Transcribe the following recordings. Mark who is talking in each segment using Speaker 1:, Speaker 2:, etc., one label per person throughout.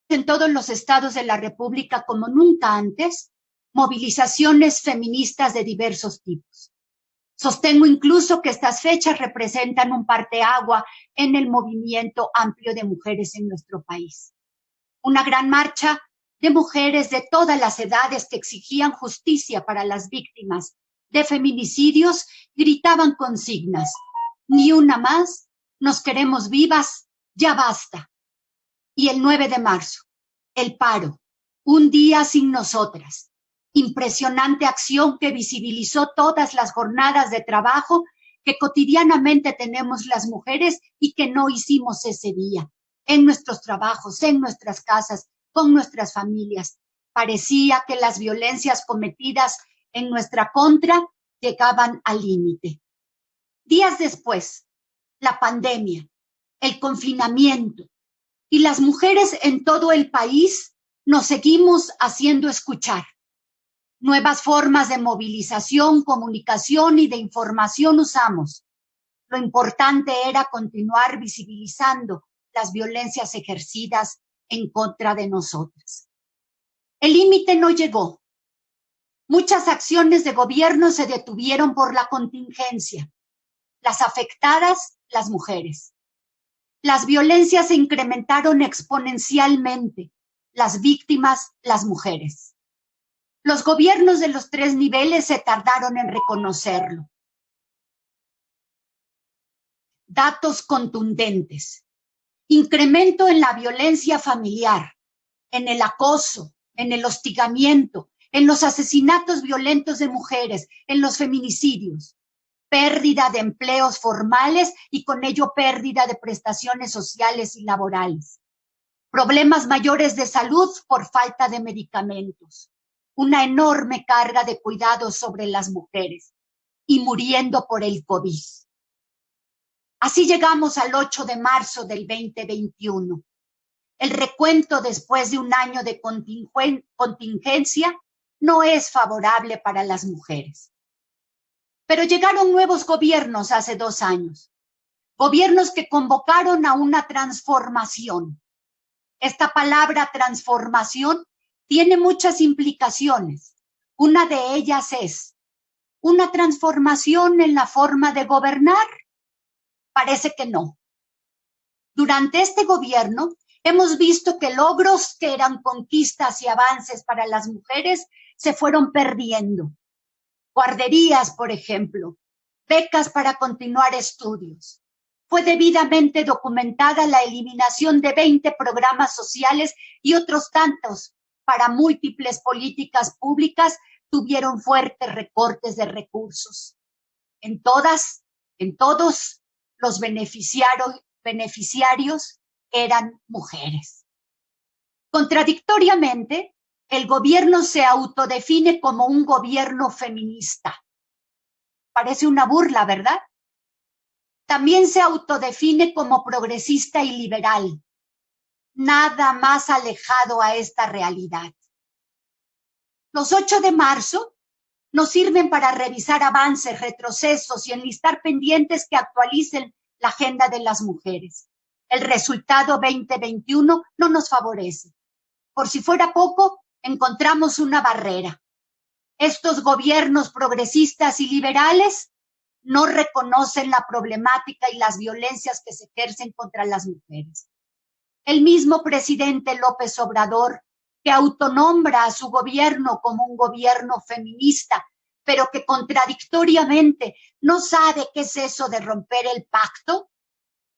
Speaker 1: en todos los estados de la República como nunca antes movilizaciones feministas de diversos tipos. Sostengo incluso que estas fechas representan un parteagua en el movimiento amplio de mujeres en nuestro país. Una gran marcha de mujeres de todas las edades que exigían justicia para las víctimas de feminicidios gritaban consignas: ni una más, nos queremos vivas, ya basta. Y el 9 de marzo, el paro, un día sin nosotras. Impresionante acción que visibilizó todas las jornadas de trabajo que cotidianamente tenemos las mujeres y que no hicimos ese día, en nuestros trabajos, en nuestras casas, con nuestras familias. Parecía que las violencias cometidas en nuestra contra llegaban al límite. Días después, la pandemia, el confinamiento, y las mujeres en todo el país nos seguimos haciendo escuchar. Nuevas formas de movilización, comunicación y de información usamos. Lo importante era continuar visibilizando las violencias ejercidas en contra de nosotras. El límite no llegó. Muchas acciones de gobierno se detuvieron por la contingencia. Las afectadas, las mujeres. Las violencias se incrementaron exponencialmente. Las víctimas, las mujeres. Los gobiernos de los 3 niveles se tardaron en reconocerlo. Datos contundentes. Incremento en la violencia familiar, en el acoso, en el hostigamiento, en los asesinatos violentos de mujeres, en los feminicidios. Pérdida de empleos formales y con ello pérdida de prestaciones sociales y laborales. Problemas mayores de salud por falta de medicamentos. Una enorme carga de cuidados sobre las mujeres y muriendo por el COVID. Así llegamos al 8 de marzo del 2021. El recuento después de un año de contingencia no es favorable para las mujeres. Pero llegaron nuevos gobiernos hace 2 años. Gobiernos que convocaron a una transformación. Esta palabra transformación tiene muchas implicaciones. Una de ellas es una transformación en la forma de gobernar. Parece que no. Durante este gobierno hemos visto que logros que eran conquistas y avances para las mujeres se fueron perdiendo. Guarderías, por ejemplo, becas para continuar estudios. Fue debidamente documentada la eliminación de 20 programas sociales y otros tantos para múltiples políticas públicas tuvieron fuertes recortes de recursos. En todos, los beneficiarios eran mujeres. Contradictoriamente, el gobierno se autodefine como un gobierno feminista. Parece una burla, ¿verdad? También se autodefine como progresista y liberal. Nada más alejado a esta realidad. Los 8 de marzo nos sirven para revisar avances, retrocesos y enlistar pendientes que actualicen la agenda de las mujeres. El resultado 2021 no nos favorece. Por si fuera poco, encontramos una barrera. Estos gobiernos progresistas y liberales no reconocen la problemática y las violencias que se ejercen contra las mujeres. El mismo presidente López Obrador, que autonombra a su gobierno como un gobierno feminista, pero que contradictoriamente no sabe qué es eso de romper el pacto,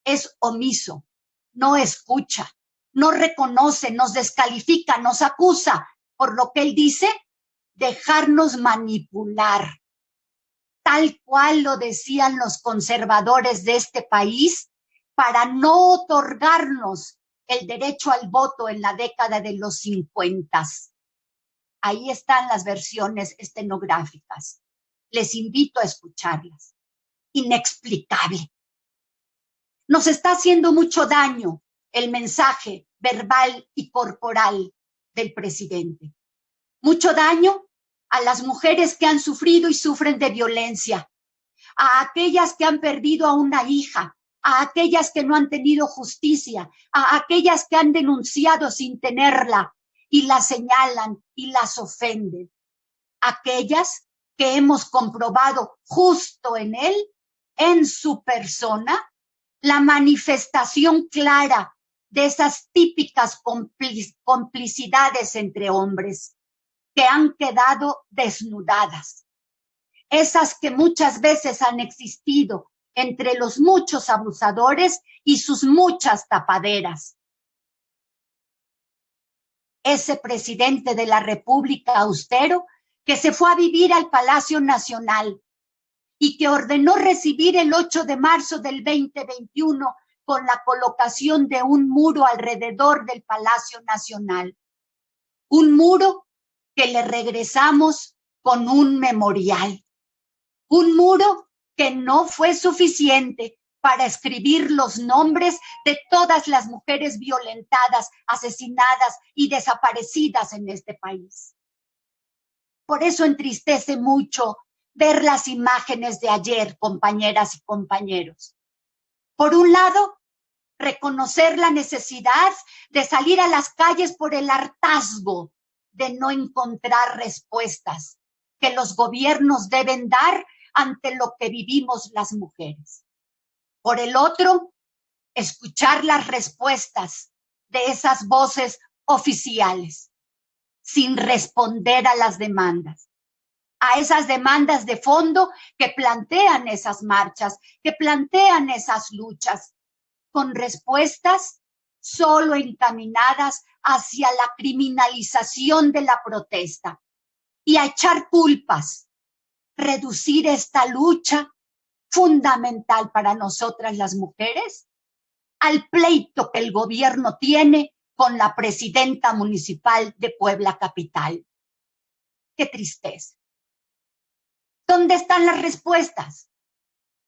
Speaker 1: es omiso, no escucha, no reconoce, nos descalifica, nos acusa por lo que él dice, dejarnos manipular. Tal cual lo decían los conservadores de este país, para no otorgarnos el derecho al voto en la década de los 50. Ahí están las versiones estenográficas. Les invito a escucharlas. Inexplicable. Nos está haciendo mucho daño el mensaje verbal y corporal del presidente. Mucho daño a las mujeres que han sufrido y sufren de violencia, a aquellas que han perdido a una hija, a aquellas que no han tenido justicia, a aquellas que han denunciado sin tenerla y las señalan y las ofenden. Aquellas que hemos comprobado justo en él, en su persona, la manifestación clara de esas típicas complicidades entre hombres que han quedado desnudadas. Esas que muchas veces han existido entre los muchos abusadores y sus muchas tapaderas. Ese presidente de la República austero que se fue a vivir al Palacio Nacional y que ordenó recibir el 8 de marzo del 2021 con la colocación de un muro alrededor del Palacio Nacional. Un muro que le regresamos con un memorial. Un muro que no fue suficiente para escribir los nombres de todas las mujeres violentadas, asesinadas y desaparecidas en este país. Por eso entristece mucho ver las imágenes de ayer, compañeras y compañeros. Por un lado, reconocer la necesidad de salir a las calles por el hartazgo de no encontrar respuestas que los gobiernos deben dar ante lo que vivimos las mujeres. Por el otro, escuchar las respuestas de esas voces oficiales, sin responder a las demandas, a esas demandas de fondo que plantean esas marchas, que plantean esas luchas, con respuestas solo encaminadas hacia la criminalización de la protesta y a echar culpas, reducir esta lucha fundamental para nosotras las mujeres al pleito que el gobierno tiene con la presidenta municipal de Puebla Capital. ¡Qué tristeza! ¿Dónde están las respuestas?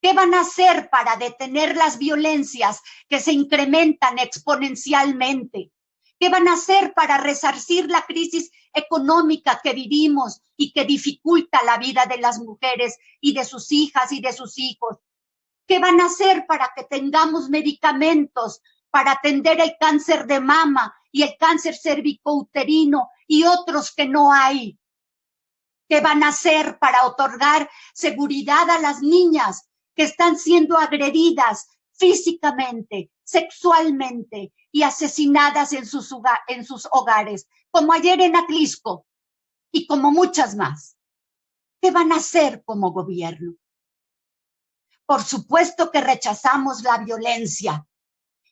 Speaker 1: ¿Qué van a hacer para detener las violencias que se incrementan exponencialmente? ¿Qué van a hacer para resarcir la crisis económica que vivimos y que dificulta la vida de las mujeres y de sus hijas y de sus hijos? ¿Qué van a hacer para que tengamos medicamentos para atender el cáncer de mama y el cáncer cervicouterino y otros que no hay? ¿Qué van a hacer para otorgar seguridad a las niñas que están siendo agredidas físicamente, sexualmente y asesinadas en sus hogares, como ayer en Atlisco y como muchas más? ¿Qué van a hacer como gobierno? Por supuesto que rechazamos la violencia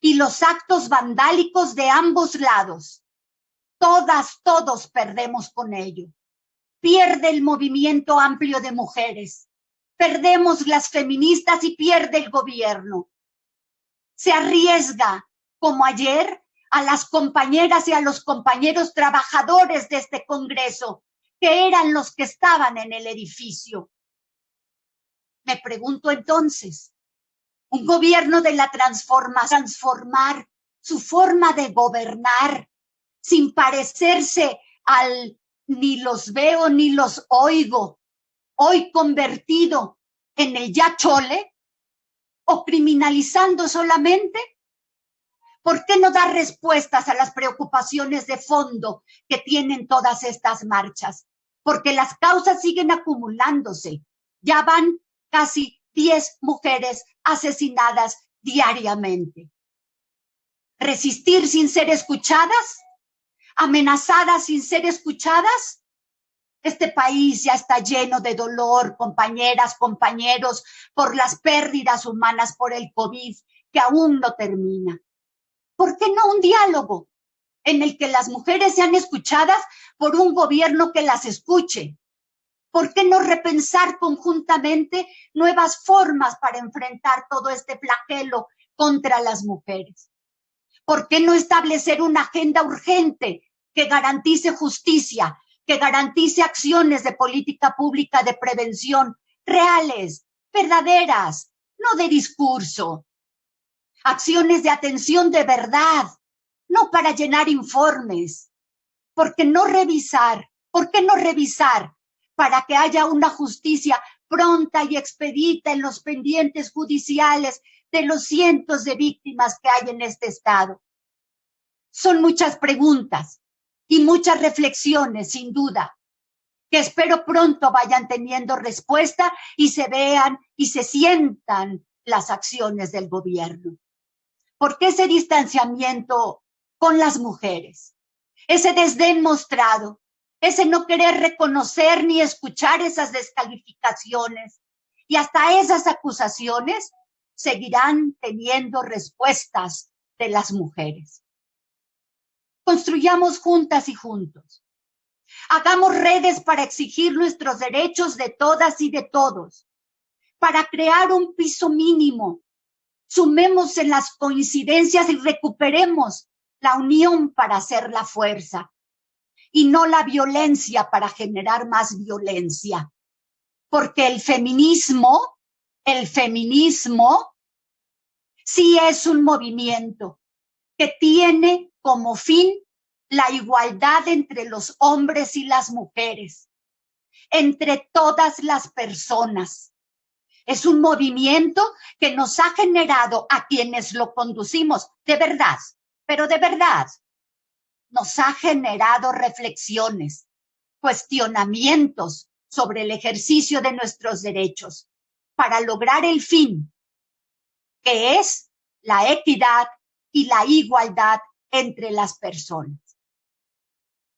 Speaker 1: y los actos vandálicos de ambos lados. Todos perdemos con ello. Pierde el movimiento amplio de mujeres. Perdemos las feministas y pierde el gobierno. Se arriesga, como ayer, a las compañeras y a los compañeros trabajadores de este Congreso, que eran los que estaban en el edificio. Me pregunto entonces, ¿un gobierno de la transformar su forma de gobernar sin parecerse al ni los veo ni los oigo, hoy convertido en el ya chole, o criminalizando solamente? ¿Por qué no dar respuestas a las preocupaciones de fondo que tienen todas estas marchas? Porque las causas siguen acumulándose. Ya van casi 10 mujeres asesinadas diariamente. ¿Resistir sin ser escuchadas? ¿Amenazadas sin ser escuchadas? Este país ya está lleno de dolor, compañeras, compañeros, por las pérdidas humanas por el COVID, que aún no termina. ¿Por qué no un diálogo en el que las mujeres sean escuchadas por un gobierno que las escuche? ¿Por qué no repensar conjuntamente nuevas formas para enfrentar todo este flagelo contra las mujeres? ¿Por qué no establecer una agenda urgente que garantice justicia, que garantice acciones de política pública de prevención reales, verdaderas, no de discurso? Acciones de atención de verdad, no para llenar informes. ¿Por qué no revisar para que haya una justicia pronta y expedita en los pendientes judiciales de los cientos de víctimas que hay en este estado? Son muchas preguntas y muchas reflexiones, sin duda, que espero pronto vayan teniendo respuesta y se vean y se sientan las acciones del gobierno. ¿Por qué ese distanciamiento con las mujeres? Ese desdén mostrado, ese no querer reconocer ni escuchar esas descalificaciones y hasta esas acusaciones seguirán teniendo respuestas de las mujeres. Construyamos juntas y juntos. Hagamos redes para exigir nuestros derechos de todas y de todos, para crear un piso mínimo. Sumemos en las coincidencias y recuperemos la unión para hacer la fuerza y no la violencia para generar más violencia. Porque el feminismo sí es un movimiento que tiene como fin la igualdad entre los hombres y las mujeres, entre todas las personas. Es un movimiento que nos ha generado a quienes lo conducimos, de verdad, pero de verdad, nos ha generado reflexiones, cuestionamientos sobre el ejercicio de nuestros derechos para lograr el fin, que es la equidad y la igualdad entre las personas.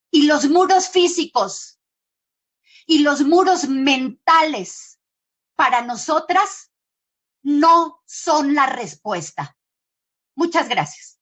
Speaker 1: Y los muros físicos y los muros mentales para nosotras no son la respuesta. Muchas gracias.